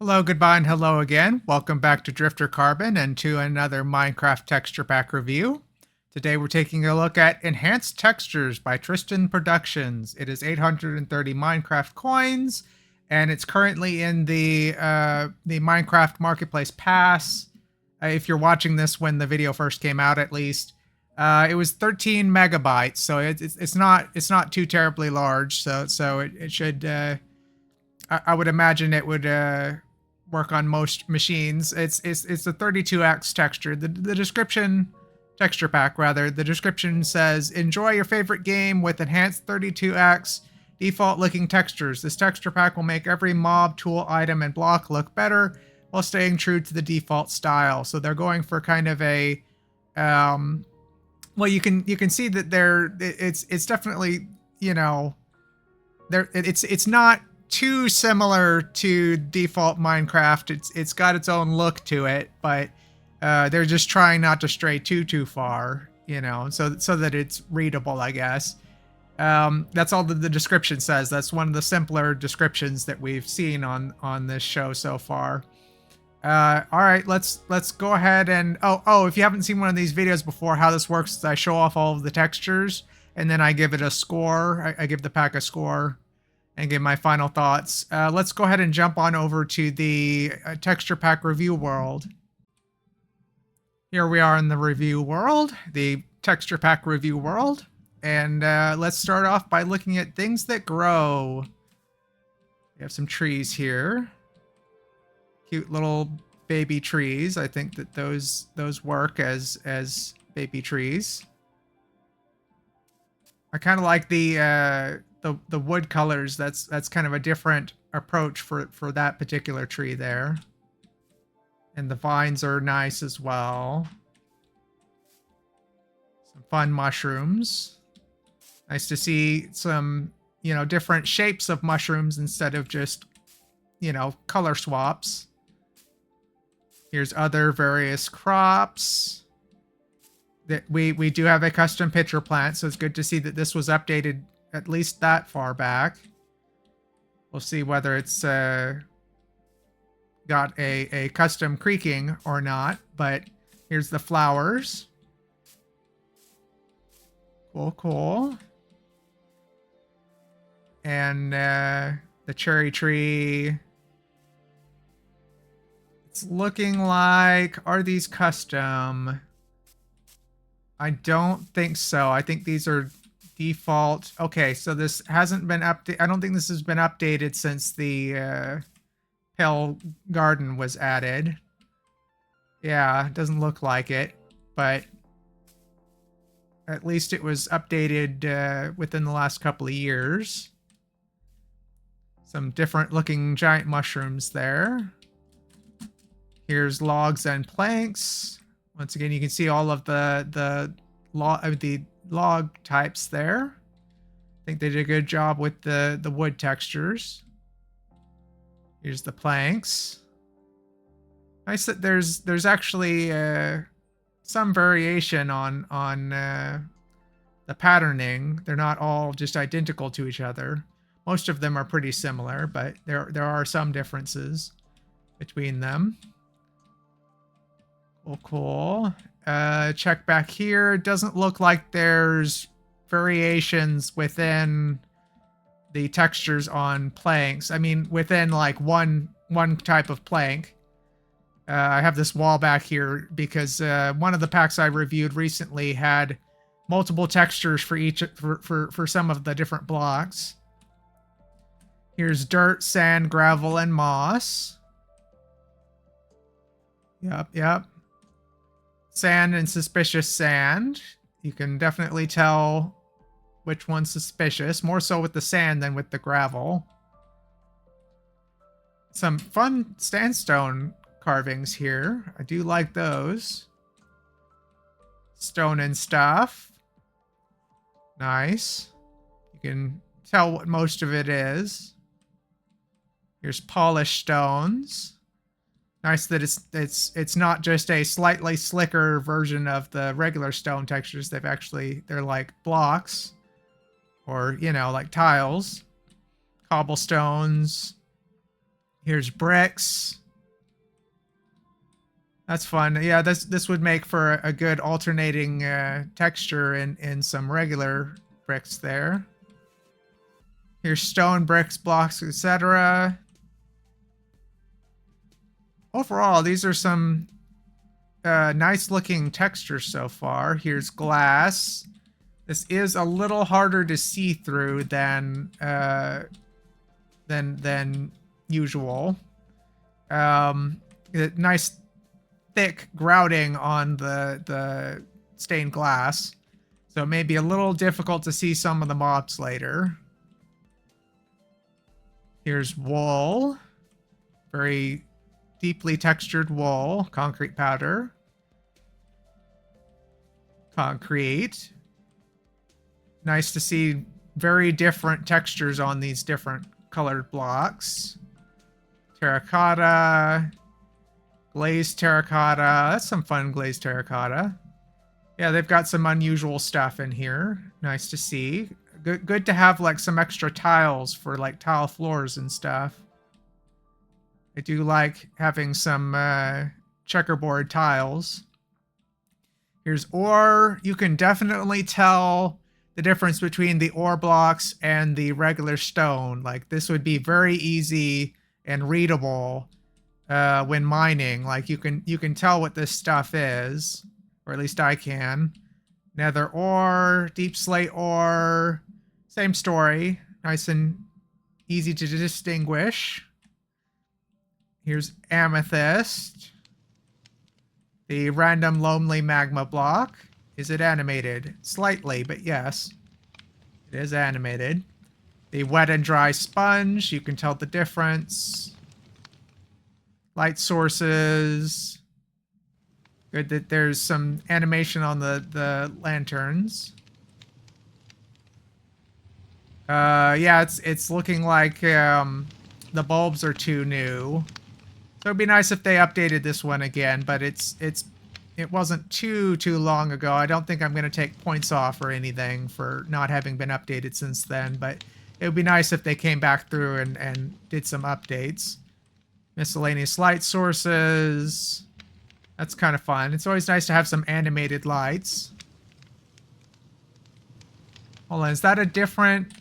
Hello, goodbye, and hello again. Welcome back to Drifter Carbon and to another Minecraft texture pack review. Today we're taking a look at Enhanced Textures by Tristan Productions. It is 830 Minecraft coins, and it's currently in the Minecraft Marketplace Pass. If you're watching this when the video first came out, at least. It was 13 megabytes, so it's not too terribly large. So it should. I would imagine it would work on most machines. It's a 32x texture. The description, texture pack rather, the description says, enjoy your favorite game with enhanced 32x default looking textures. This texture pack will make every mob, tool, item, and block look better while staying true to the default style. So they're going for kind of a, well, you can see that it's definitely, you know, it's not too similar to default Minecraft. It's got its own look to it, but they're just trying not to stray too far, you know, so that it's readable, I guess. That's all that the description says. That's one of the simpler descriptions that we've seen on this show so far. All right, let's go ahead and if you haven't seen one of these videos before, how this works is I show off all of the textures and then I give it a score. I give the pack a score and give my final thoughts. Let's go ahead and jump on over to the texture pack review world. Here we are in the review world, the texture pack review world. And let's start off by looking at things that grow. We have some trees here. Cute little baby trees. I think that those work as baby trees. I kind of like the wood colors. That's kind of a different approach for that particular tree there. And the vines are nice as well. Some fun mushrooms. Nice to see some, you know, different shapes of mushrooms instead of just, you know, color swaps. Here's other various crops. That we do have a custom pitcher plant, so it's good to see that this was updated at least that far back. We'll see whether it's got a custom creaking or not, but here's the flowers. Cool. And the cherry tree. It's looking like, are these custom? I don't think so. I think these are default. Okay, so this hasn't been updated. I don't think this has been updated since the Pale Garden was added. Yeah, it doesn't look like it, but at least it was updated within the last couple of years. Some different looking giant mushrooms there. Here's logs and planks. Once again, you can see all of the log types there. I think they did a good job with the wood textures. Here's the planks. Nice that there's actually some variation on the patterning. They're not all just identical to each other. Most of them are pretty similar, but there are some differences between them. Cool. Check back here. Doesn't look like there's variations within the textures on planks. I mean, within like one type of plank. I have this wall back here because one of the packs I reviewed recently had multiple textures for each for some of the different blocks. Here's dirt, sand, gravel, and moss. Yep. Sand and suspicious sand. You can definitely tell which one's suspicious. More so with the sand than with the gravel. Some fun sandstone carvings here. I do like those. Stone and stuff. Nice. You can tell what most of it is. Here's polished stones. Nice that it's not just a slightly slicker version of the regular stone textures. They're like blocks, or, you know, like tiles. Cobblestones. Here's bricks. That's fun. Yeah, this would make for a good alternating texture in some regular bricks there. Here's stone, bricks, blocks, etc. Overall, these are some nice looking textures so far. Here's glass. This is a little harder to see through than usual. Nice thick grouting on the stained glass, so it may be a little difficult to see some of the mobs later. Here's wool, very deeply textured wool, concrete powder, concrete. Nice to see very different textures on these different colored blocks. Terracotta, glazed terracotta. That's some fun glazed terracotta. Yeah, they've got some unusual stuff in here. Nice to see. Good to have like some extra tiles for like tile floors and stuff. I do like having some checkerboard tiles. Here's ore. You can definitely tell the difference between the ore blocks and the regular stone. Like this would be very easy and readable when mining. Like you can tell what this stuff is, or at least I can. Nether ore, deep slate ore, same story. Nice and easy to distinguish. Here's amethyst. The random lonely magma block. Is it animated? Slightly, but yes. It is animated. The wet and dry sponge. You can tell the difference. Light sources. Good that there's some animation on the lanterns. Yeah, it's looking like the bulbs are too new. So it'd be nice if they updated this one again, but it wasn't too long ago. I don't think I'm going to take points off or anything for not having been updated since then, but it would be nice if they came back through and did some updates. Miscellaneous light sources. That's kind of fun. It's always nice to have some animated lights. Hold on, is that a different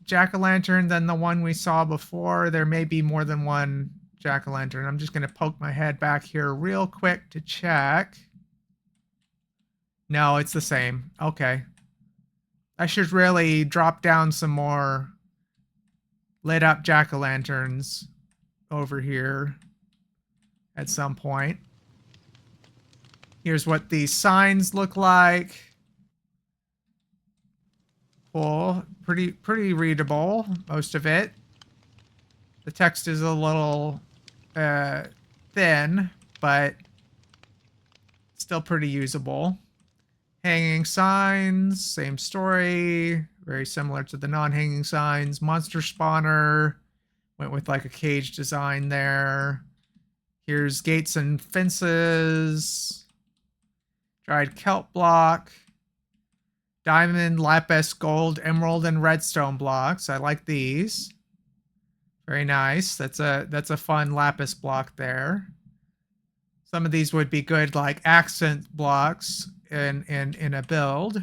jack-o'-lantern than the one we saw before? There may be more than one jack-o'-lantern. I'm just going to poke my head back here real quick to check. No, it's the same. Okay. I should really drop down some more lit up jack-o'-lanterns over here at some point. Here's what these signs look like. Cool. Pretty readable, most of it. The text is a little thin, but still pretty usable. Hanging signs, same story. Very similar to the non-hanging signs. Monster spawner. Went with like a cage design there. Here's gates and fences. Dried kelp block. Diamond, lapis, gold, emerald, and redstone blocks. I like these. Very nice. That's a fun lapis block there. Some of these would be good like accent blocks in a build.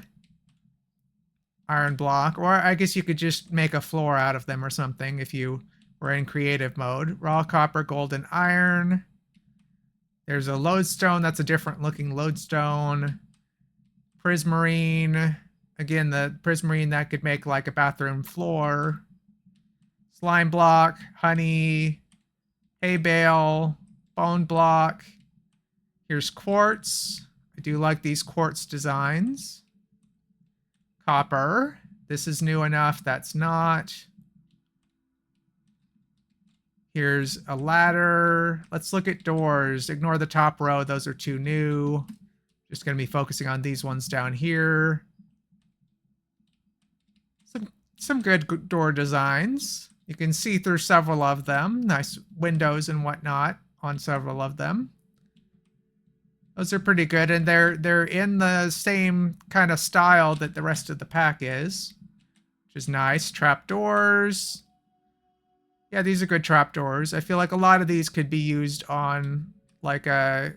Iron block, or I guess you could just make a floor out of them or something if you were in creative mode. Raw copper, gold, and iron. There's a lodestone. That's a different looking lodestone. Prismarine. Again, the prismarine that could make like a bathroom floor. Slime block, honey, hay bale, bone block. Here's quartz. I do like these quartz designs. Copper. This is new enough. That's not. Here's a ladder. Let's look at doors. Ignore the top row. Those are too new. Just going to be focusing on these ones down here. Some good door designs. You can see through several of them. Nice windows and whatnot on several of them. Those are pretty good, and they're in the same kind of style that the rest of the pack is, which is nice. Trapdoors. Yeah, these are good trapdoors. I feel like a lot of these could be used on like a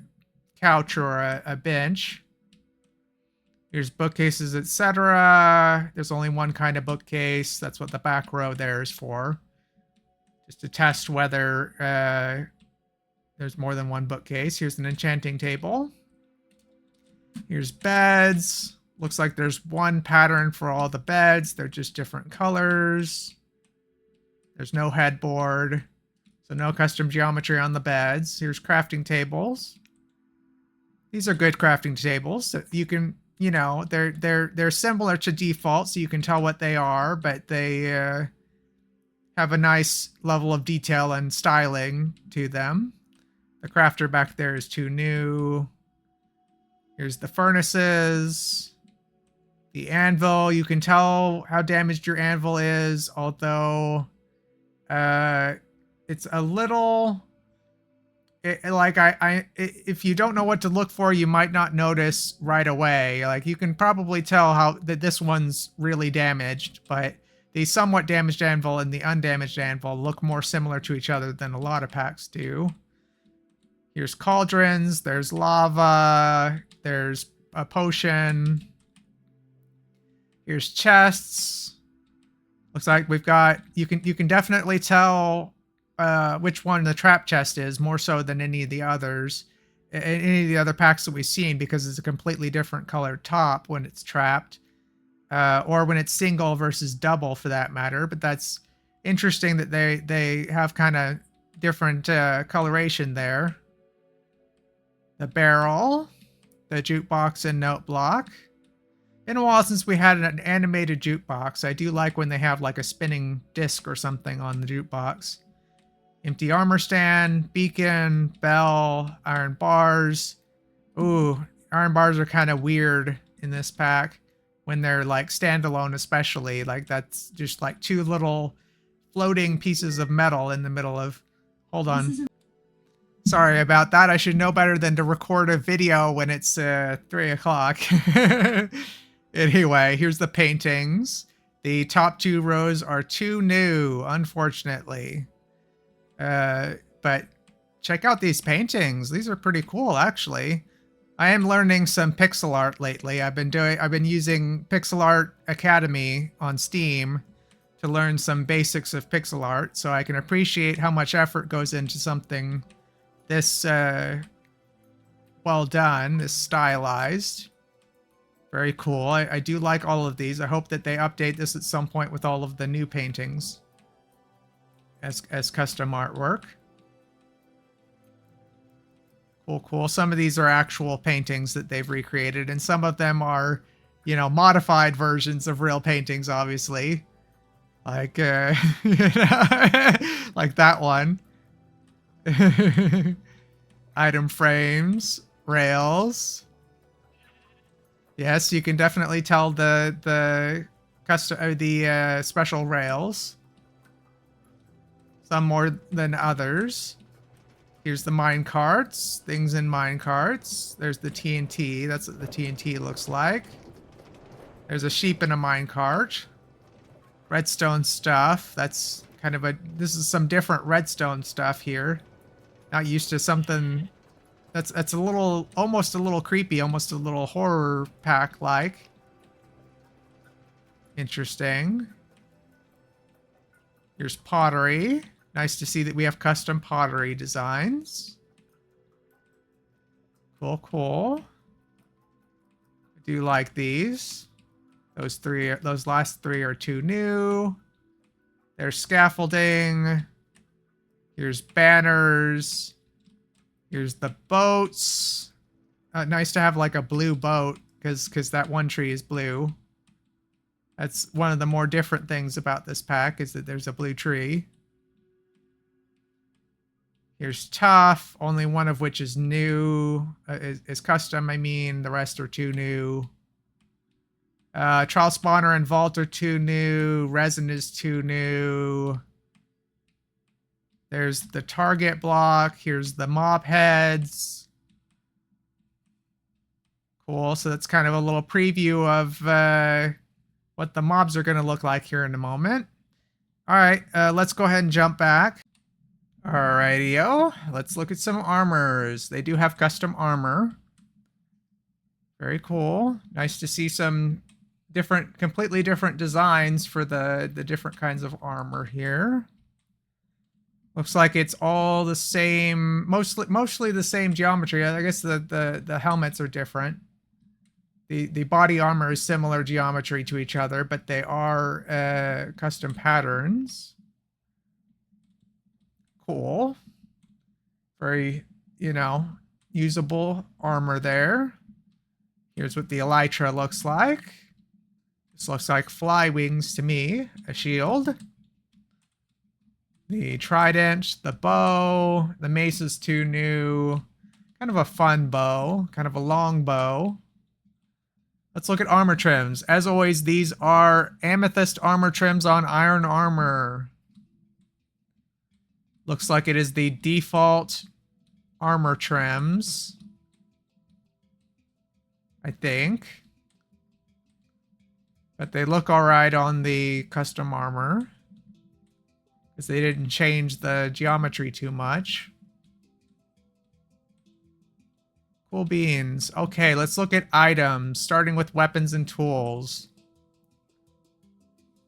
couch or a bench. Here's bookcases, etc. There's only one kind of bookcase. That's what the back row there is for. Just to test whether there's more than one bookcase. Here's an enchanting table. Here's beds. Looks like there's one pattern for all the beds. They're just different colors. There's no headboard. So no custom geometry on the beds. Here's crafting tables. These are good crafting tables. So you can, you know, they're similar to default, so you can tell what they are, but they have a nice level of detail and styling to them. The crafter back there is too new. Here's the furnaces. The anvil, you can tell how damaged your anvil is, although it's a little... if you don't know what to look for, you might not notice right away. Like, you can probably tell how that this one's really damaged, but the somewhat damaged anvil and the undamaged anvil look more similar to each other than a lot of packs do. Here's cauldrons, there's lava, there's a potion. Here's chests. Looks like we've got, you can definitely tell which one the trap chest is, more so than any of the others. Any of the other packs that we've seen, because it's a completely different colored top when it's trapped. Or when it's single versus double, for that matter. But that's interesting that they have kind of different coloration there. The barrel, the jukebox and note block. Been a while since we had an animated jukebox. I do like when they have like a spinning disc or something on the jukebox. Empty armor stand, beacon, bell, iron bars. Ooh, iron bars are kind of weird in this pack when they're like standalone, especially. Like, that's just like two little floating pieces of metal in the middle of... Hold on. Sorry about that. I should know better than to record a video when it's 3 o'clock. Anyway, here's the paintings. The top two rows are too new, unfortunately. But check out these paintings. These are pretty cool, actually. I am learning some pixel art lately. I've been using Pixel Art Academy on Steam to learn some basics of pixel art, so I can appreciate how much effort goes into something this well done, this stylized. Very cool. I do like all of these. I hope that they update this at some point with all of the new paintings as custom artwork. Cool, cool. Some of these are actual paintings that they've recreated, and some of them are, you know, modified versions of real paintings, obviously. Like, you know, like that one. Item frames, rails. Yes, you can definitely tell the special rails. Some more than others. Here's the mine carts, things in mine carts. There's the TNT. That's what the TNT looks like. There's a sheep in a mine cart. Redstone stuff. That's kind of a... This is some different redstone stuff here. Not used to something... That's a little... Almost a little creepy. Almost a little horror pack-like. Interesting. Here's pottery. Nice to see that we have custom pottery designs. Cool, cool. I do like these. Those last three are too new. There's scaffolding. Here's banners. Here's the boats. Nice to have like a blue boat, because that one tree is blue. That's one of the more different things about this pack, is that there's a blue tree. Here's tough, only one of which is new, is custom, I mean. The rest are too new. Trial spawner and vault are too new. Resin is too new. There's the target block. Here's the mob heads. Cool, so that's kind of a little preview of what the mobs are going to look like here in a moment. All right, let's go ahead and jump back. Alrighty-o. Let's look at some armors. They do have custom armor. Very cool. Nice to see some different, completely different designs for the different kinds of armor here. Looks like it's all the same, mostly the same geometry. I guess the helmets are different. The body armor is similar geometry to each other, but they are custom patterns. Cool. Very, usable armor there. Here's what the elytra looks like. This looks like fly wings to me. A shield. The trident, the bow. The mace is too new. Kind of a fun bow. Kind of a long bow. Let's look at armor trims. As always, these are amethyst armor trims on iron armor. Looks like it is the default armor trims. I think. But they look alright on the custom armor. Because they didn't change the geometry too much. Cool beans. Okay, let's look at items, starting with weapons and tools.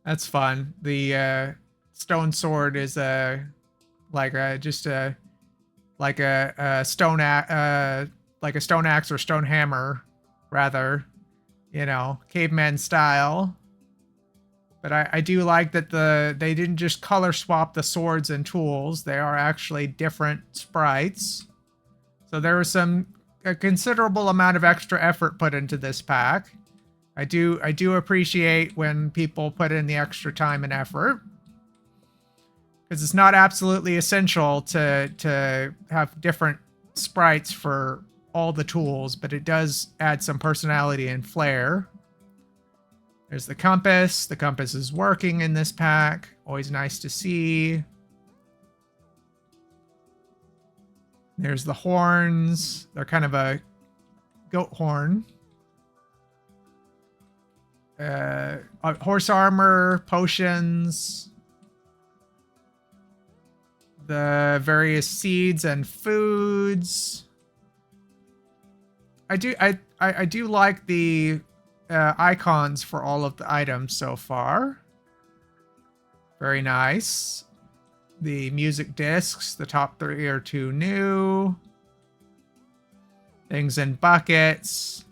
That's fun. The stone sword is like a stone axe or stone hammer, rather. Caveman style. But I do like that they didn't just color swap the swords and tools. They are actually different sprites. So there was a considerable amount of extra effort put into this pack. I do appreciate when people put in the extra time and effort. Because it's not absolutely essential to have different sprites for all the tools, but it does add some personality and flair. There's the compass. The compass is working in this pack. Always nice to see. There's the horns. They're kind of a goat horn. Horse armor, potions. The various seeds and foods. I do like the icons for all of the items so far. Very nice. The music discs, the top 3 are too new. Things in buckets.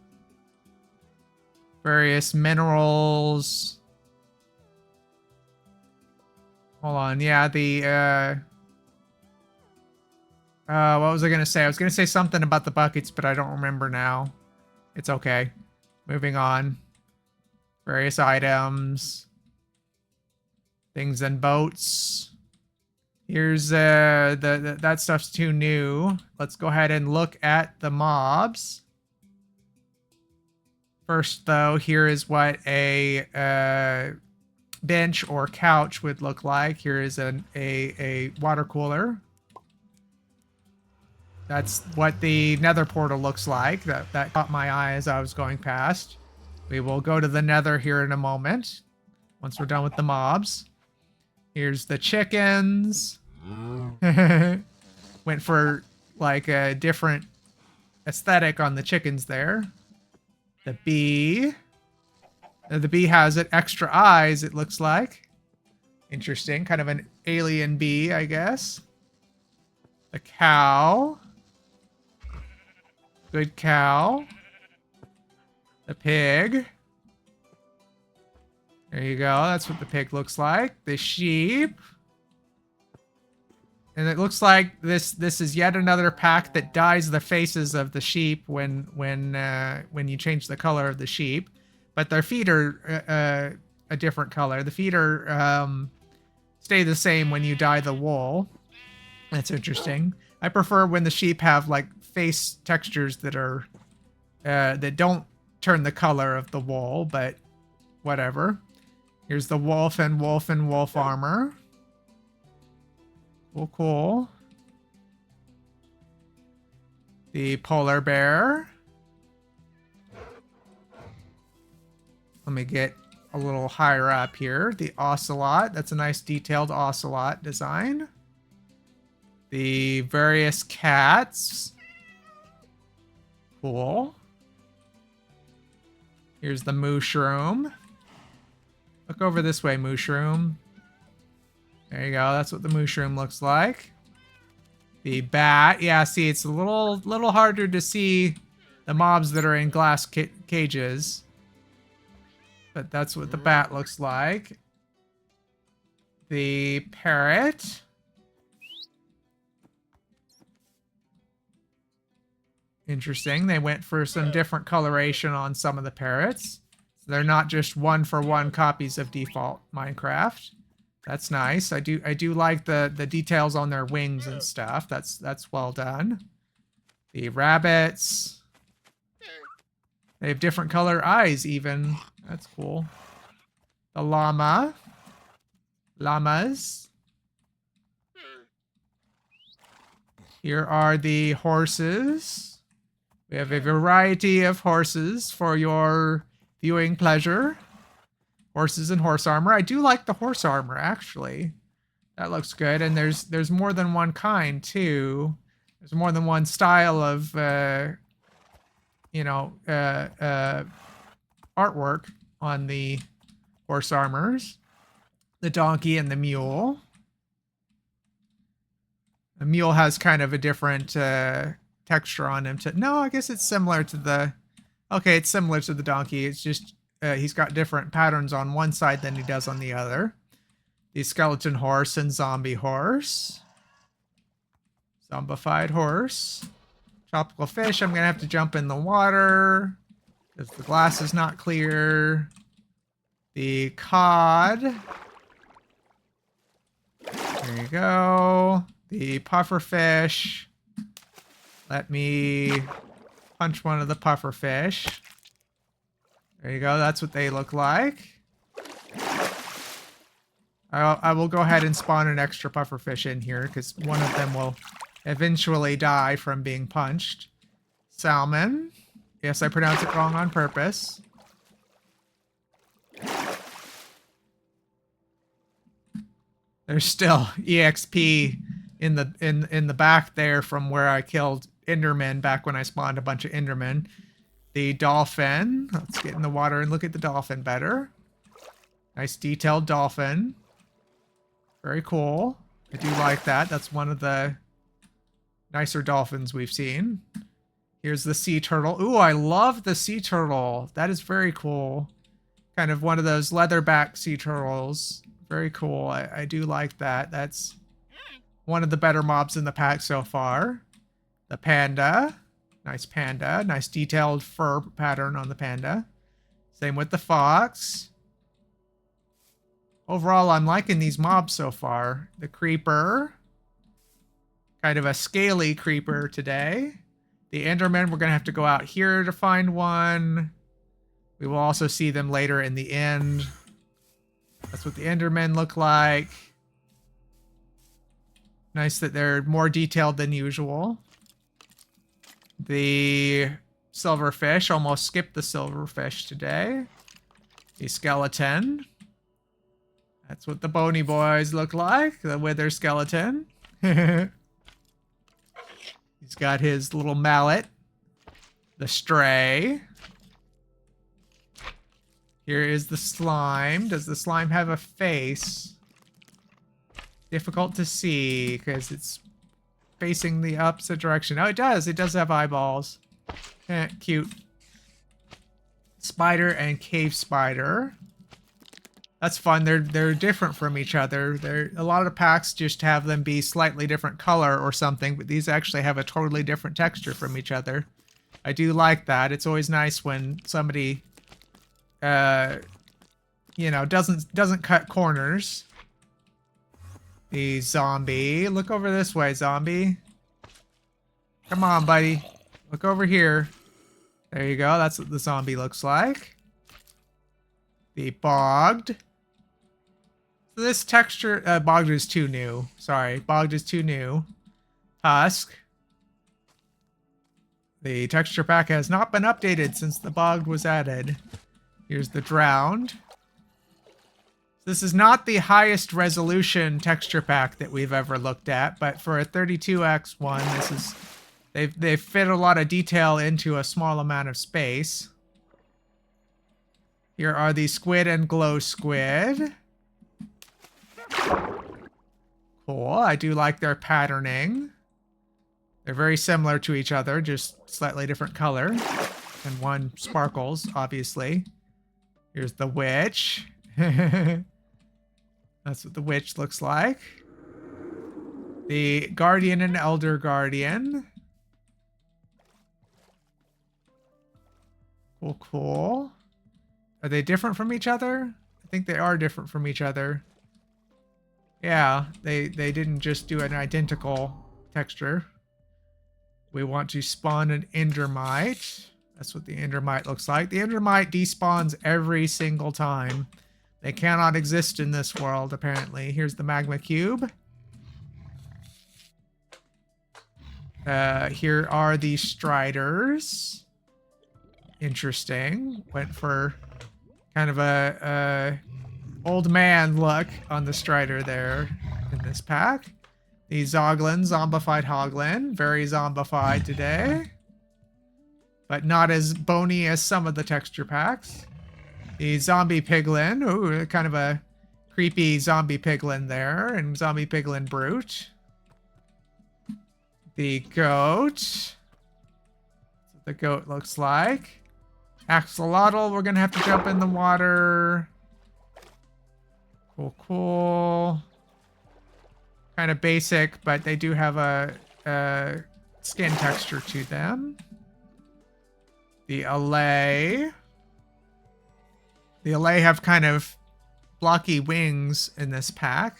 Various minerals. Hold on, yeah, what was I gonna say? I was gonna say something about the buckets, but I don't remember now. It's okay. Moving on. Various items. Things in boats. Here's that stuff's too new. Let's go ahead and look at the mobs. First, though, here is what a bench or couch would look like. Here is a water cooler. That's what the nether portal looks like. That caught my eye as I was going past. We will go to the nether here in a moment. Once we're done with the mobs. Here's the chickens. Went for like a different aesthetic on the chickens there. The bee. The bee has extra eyes, it looks like. Interesting. Kind of an alien bee, I guess. The cow. Good cow. The pig. There you go. That's what the pig looks like. The sheep. And it looks like this is yet another pack that dyes the faces of the sheep when you change the color of the sheep. But their feet are a different color. The feet are stay the same when you dye the wool. That's interesting. I prefer when the sheep have like face textures that are that don't turn the color of the wool, but whatever. Here's the wolf and wolf armor. Cool, cool. The polar bear. Let me get a little higher up here. The ocelot. That's a nice detailed ocelot design. The various cats. Cool. Here's the mushroom. Look over this way, mushroom. There you go. That's what the mushroom looks like. The bat. Yeah, see, it's a little harder to see the mobs that are in glass cages. But that's what the bat looks like. The parrot. Interesting. They went for some different coloration on some of the parrots. So they're not just one-for-one copies of default Minecraft. That's nice. I do like the details on their wings and stuff. That's well done. The rabbits. They have different color eyes even. That's cool. The llama. Llamas. Here are the horses. We have a variety of horses for your viewing pleasure. Horses and horse armor. I do like the horse armor, actually. That looks good. And there's more than one kind, too. There's more than one style of, artwork on the horse armors. The donkey and the mule. The mule has kind of a different texture on him. No, I guess it's similar to the... Okay, it's similar to the donkey. It's just... he's got different patterns on one side than he does on the other. The skeleton horse and zombie horse. Zombified horse. Tropical fish. I'm going to have to jump in the water because the glass is not clear. The cod. There you go. The puffer fish. Let me punch one of the puffer fish. There you go. That's what they look like. I will go ahead and spawn an extra puffer fish in here because one of them will eventually die from being punched. Salmon. Yes, I pronounced it wrong on purpose. There's still EXP in the back there from where I killed Endermen back when I spawned a bunch of Endermen. The dolphin. Let's get in the water and look at the dolphin better. Nice detailed dolphin. Very cool. I do like that. That's one of the nicer dolphins we've seen. Here's the sea turtle. Ooh, I love the sea turtle. That is very cool. Kind of one of those leatherback sea turtles. Very cool. I do like that. That's one of the better mobs in the pack so far. The panda. Nice panda. Nice detailed fur pattern on the panda. Same with the fox. Overall, I'm liking these mobs so far. The creeper. Kind of a scaly creeper today. The Endermen, we're going to have to go out here to find one. We will also see them later in the end. That's what the Endermen look like. Nice that they're more detailed than usual. The silverfish. Almost skipped the silverfish today. The skeleton. That's what the bony boys look like. The wither skeleton. He's got his little mallet. The stray. Here is the slime. Does the slime have a face? Difficult to see because it's facing the opposite direction. Oh, it does. It does have eyeballs. Cute. Spider and cave spider. That's fun. They're different from each other. A lot of packs just have them be slightly different color or something, but these actually have a totally different texture from each other. I do like that. It's always nice when somebody, doesn't cut corners. The zombie. Look over this way, zombie. Come on, buddy. Look over here. There you go. That's what the zombie looks like. The bogged. So this texture, bogged is too new. Sorry, bogged is too new. Husk. The texture pack has not been updated since the bogged was added. Here's the drowned. This is not the highest resolution texture pack that we've ever looked at, but for a 32x one, this is they've fit a lot of detail into a small amount of space. Here are the squid and glow squid. Cool. I do like their patterning. They're very similar to each other, just slightly different color. And one sparkles, obviously. Here's the witch. That's what the witch looks like. The guardian and elder guardian. Cool, cool. Are they different from each other? I think they are different from each other. Yeah, they didn't just do an identical texture. We want to spawn an endermite. That's what the endermite looks like. The endermite despawns every single time. They cannot exist in this world, apparently. Here's the magma cube. Here are the striders. Interesting. Went for kind of a old man look on the strider there in this pack. The zoglin, zombified hoglin. Very zombified today. But not as bony as some of the texture packs. The zombie piglin. Ooh, kind of a creepy zombie piglin there. And zombie piglin brute. The goat. That's what the goat looks like. Axolotl, we're going to have to jump in the water. Cool, cool. Kind of basic, but they do have a skin texture to them. The allay. The allay have kind of blocky wings in this pack.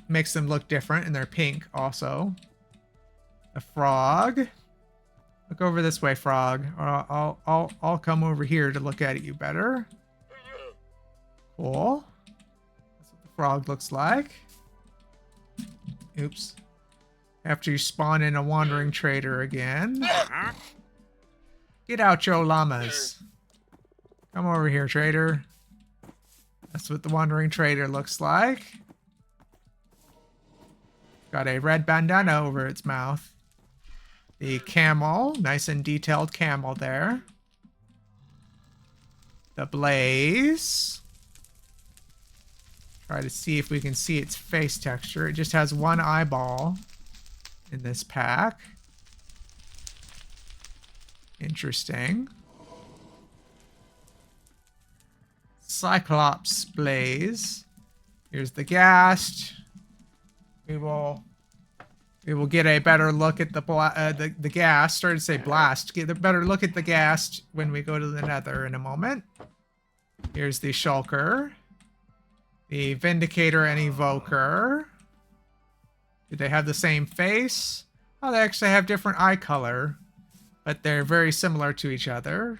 Makes them look different, and they're pink also. The frog. Look over this way, frog. Or I'll come over here to look at you better. Cool. That's what the frog looks like. Oops. After you spawn in a wandering trader again. Get out, your llamas. Come over here, trader. That's what the wandering trader looks like. Got a red bandana over its mouth. The camel. Nice and detailed camel there. The blaze. Try to see if we can see its face texture. It just has one eyeball in this pack. Interesting. Cyclops blaze. Here's the ghast. We will get a better look at the ghast. Started to say blast. Get a better look at the ghast when we go to the nether in a moment. Here's the shulker. The vindicator and evoker. Do they have the same face? Oh, they actually have different eye color, but they're very similar to each other.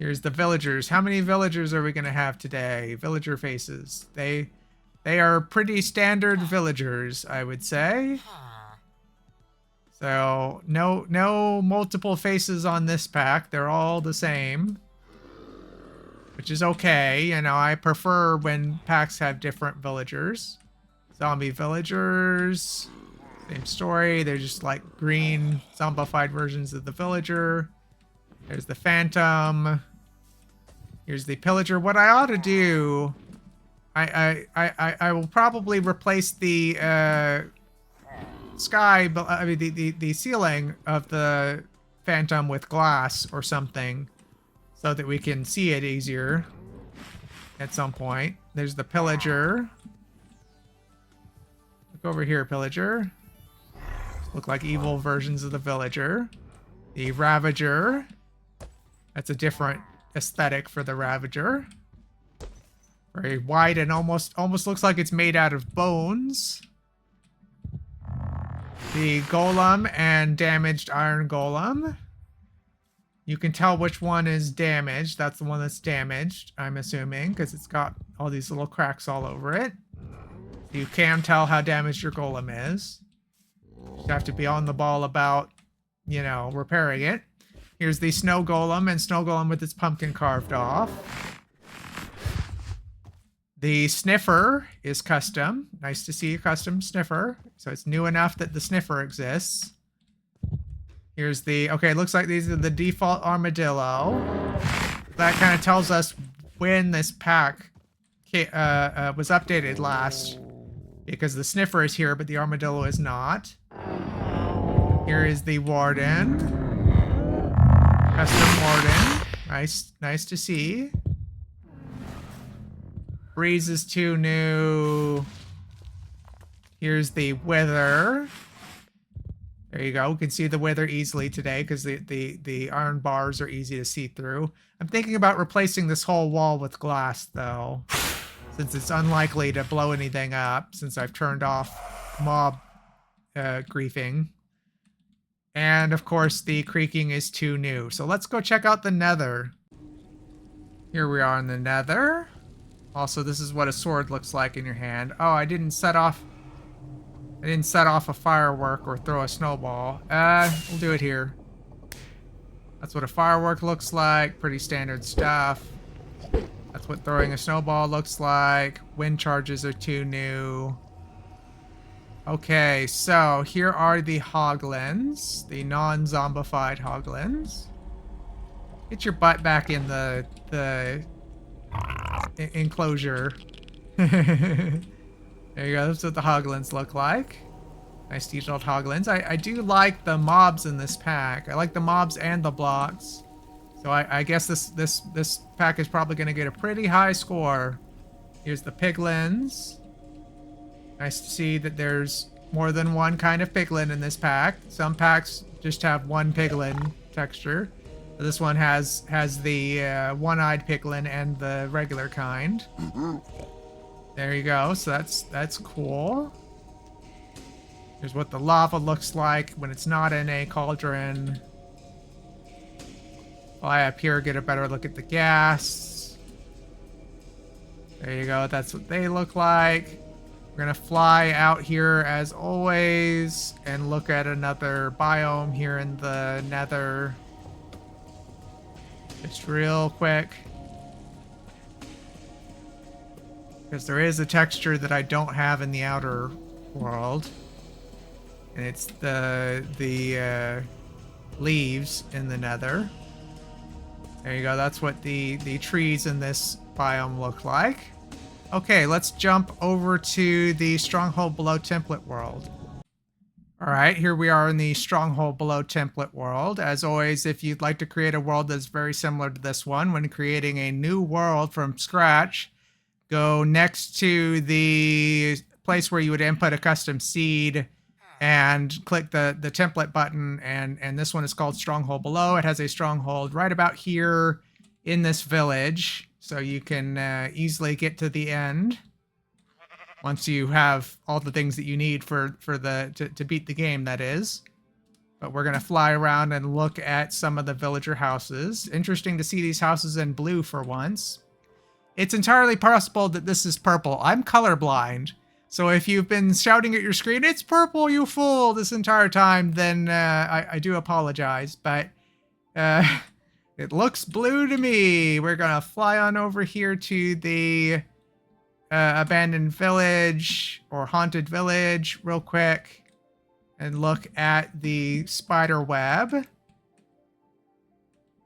Here's the villagers. How many villagers are we going to have today? Villager faces. They are pretty standard villagers, I would say. So no multiple faces on this pack. They're all the same, which is okay. You know, I prefer when packs have different villagers. Zombie villagers. Same story. They're just like green zombified versions of the villager. There's the phantom. Here's the pillager. What I ought to do, I will probably replace the sky, I mean the ceiling of the phantom with glass or something, so that we can see it easier at some point. There's the pillager. Look over here, pillager. Look like evil versions of the villager. The ravager. That's a different aesthetic for the ravager. Very wide and almost looks like it's made out of bones. The golem and damaged iron golem. You can tell which one is damaged. That's the one that's damaged, I'm assuming, because it's got all these little cracks all over it. You can tell how damaged your golem is. You have to be on the ball about, you know, repairing it. Here's the snow golem, and snow golem with its pumpkin carved off. The sniffer is custom. Nice to see a custom sniffer. So it's new enough that the sniffer exists. Here's the, okay, it looks like these are the default armadillo. That kind of tells us when this pack was updated last. Because the sniffer is here, but the armadillo is not. Here is the warden. Custom warden. Nice to see. Breeze is too new. Here's the wither. There you go. We can see the wither easily today because the iron bars are easy to see through. I'm thinking about replacing this whole wall with glass, though, since it's unlikely to blow anything up, since I've turned off mob griefing. And, of course, the creaking is too new. So let's go check out the nether. Here we are in the nether. Also, this is what a sword looks like in your hand. Oh, I didn't set off a firework or throw a snowball. We'll do it here. That's what a firework looks like. Pretty standard stuff. That's what throwing a snowball looks like. Wind charges are too new. Okay, so here are the hoglins. The non-zombified hoglins. Get your butt back in the enclosure. There you go. That's what the hoglins look like. Nice detailed hoglins. I do like the mobs in this pack. I like the mobs and the blocks. So I guess this pack is probably going to get a pretty high score. Here's the piglins. Nice to see that there's more than one kind of piglin in this pack. Some packs just have one piglin texture. This one has the one-eyed piglin and the regular kind. There you go. So that's cool. Here's what the lava looks like when it's not in a cauldron. Fly up here, get a better look at the gas. There you go. That's what they look like. We're gonna fly out here as always and look at another biome here in the nether. Just real quick. Because there is a texture that I don't have in the outer world. And it's the leaves in the nether. There you go. That's what the trees in this biome look like. Okay, let's jump over to the Stronghold Below template world. All right, here we are in the Stronghold Below template world. As always, if you'd like to create a world that's very similar to this one, when creating a new world from scratch, go next to the place where you would input a custom seed and click the template button. And this one is called Stronghold Below. It has a stronghold right about here in this village. So you can easily get to the end once you have all the things that you need to beat the game, that is. But we're going to fly around and look at some of the villager houses. Interesting to see these houses in blue for once. It's entirely possible that this is purple. I'm colorblind. So if you've been shouting at your screen, "It's purple, you fool," this entire time, then I do apologize. But it looks blue to me. We're going to fly on over here to the abandoned village or haunted village real quick and look at the spider web.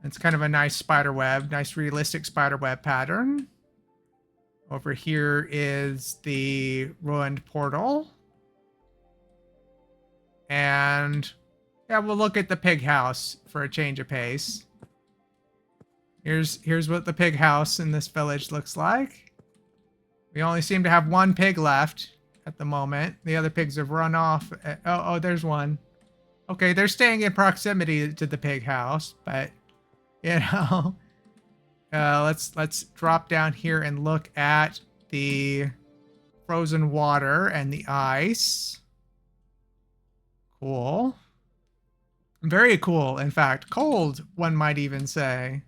It's kind of a nice spider web, nice realistic spider web pattern. Over here is the ruined portal. And yeah, we'll look at the pig house for a change of pace. Here's what the pig house in this village looks like. We only seem to have one pig left at the moment. The other pigs have run off. Oh, there's one. Okay, they're staying in proximity to the pig house, but you know, let's drop down here and look at the frozen water and the ice. Cool. Very cool, in fact. Cold, one might even say.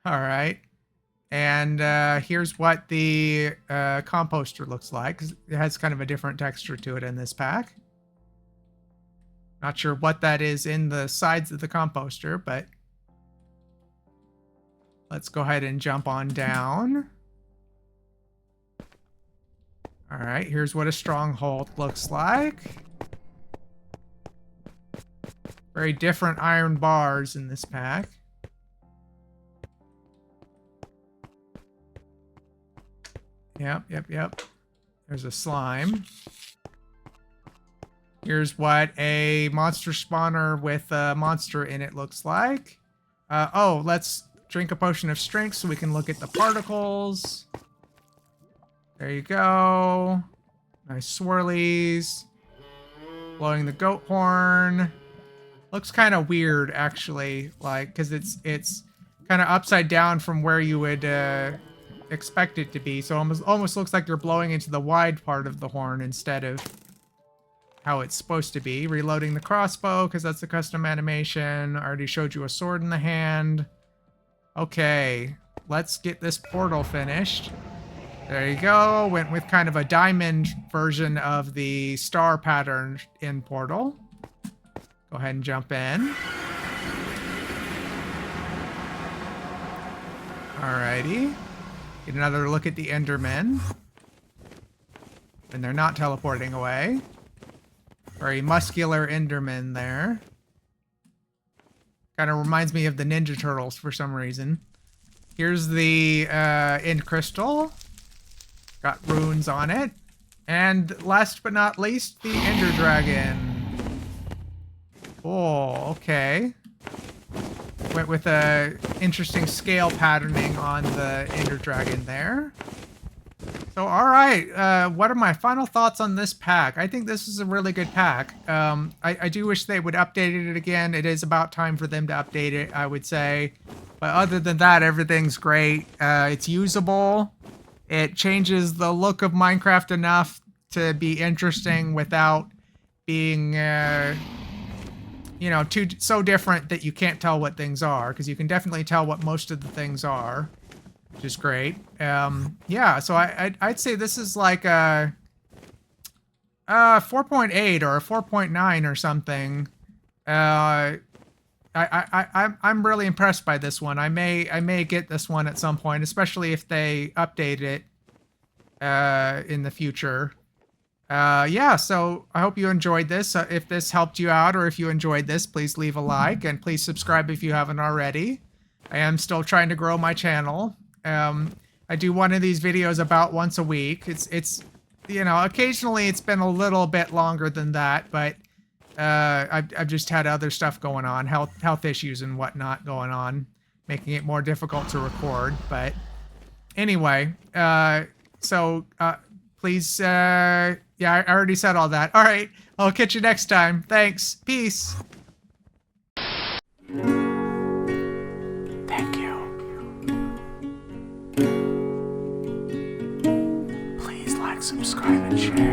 All right. And here's what the composter looks like. It has kind of a different texture to it in this pack. Not sure what that is in the sides of the composter, but let's go ahead and jump on down. All right, here's what a stronghold looks like. Very different iron bars in this pack. Yep. There's a slime. Here's what a monster spawner with a monster in it looks like. Oh, let's drink a potion of strength so we can look at the particles. There you go. Nice swirlies. Blowing the goat horn. Looks kind of weird, actually, like, because it's kind of upside down from where you would expect it to be. So almost looks like you're blowing into the wide part of the horn instead of how it's supposed to be. Reloading the crossbow, because that's a custom animation. I already showed you a sword in the hand. Okay, let's get this portal finished. There you go. Went with kind of a diamond version of the star pattern in Portal. Go ahead and jump in. Alrighty. Get another look at the Endermen. And they're not teleporting away. Very muscular Endermen there. Kind of reminds me of the Ninja Turtles for some reason. Here's the End Crystal. Got runes on it. And last but not least, the Ender Dragon. Oh, okay. Went with a interesting scale patterning on the Ender Dragon there. So, alright, what are my final thoughts on this pack? I think this is a really good pack. I do wish they would update it again. It is about time for them to update it, I would say. But other than that, everything's great. It's usable. It changes the look of Minecraft enough to be interesting without being, you know, so different that you can't tell what things are. Because you can definitely tell what most of the things are, which is great. Yeah, so I'd say this is like a 4.8 or a 4.9 or something. I'm really impressed by this one. I may get this one at some point, especially if they update it in the future. Yeah, so I hope you enjoyed this. If this helped you out, or if you enjoyed this, please leave a like and please subscribe if you haven't already. I am still trying to grow my channel. I do one of these videos about once a week. It's you know, occasionally it's been a little bit longer than that, but I've just had other stuff going on, health issues and whatnot going on, making it more difficult to record. But anyway, so please, yeah, I already said all that. All right, I'll catch you next time. Thanks. Peace. Thank you. Please like, subscribe, and share.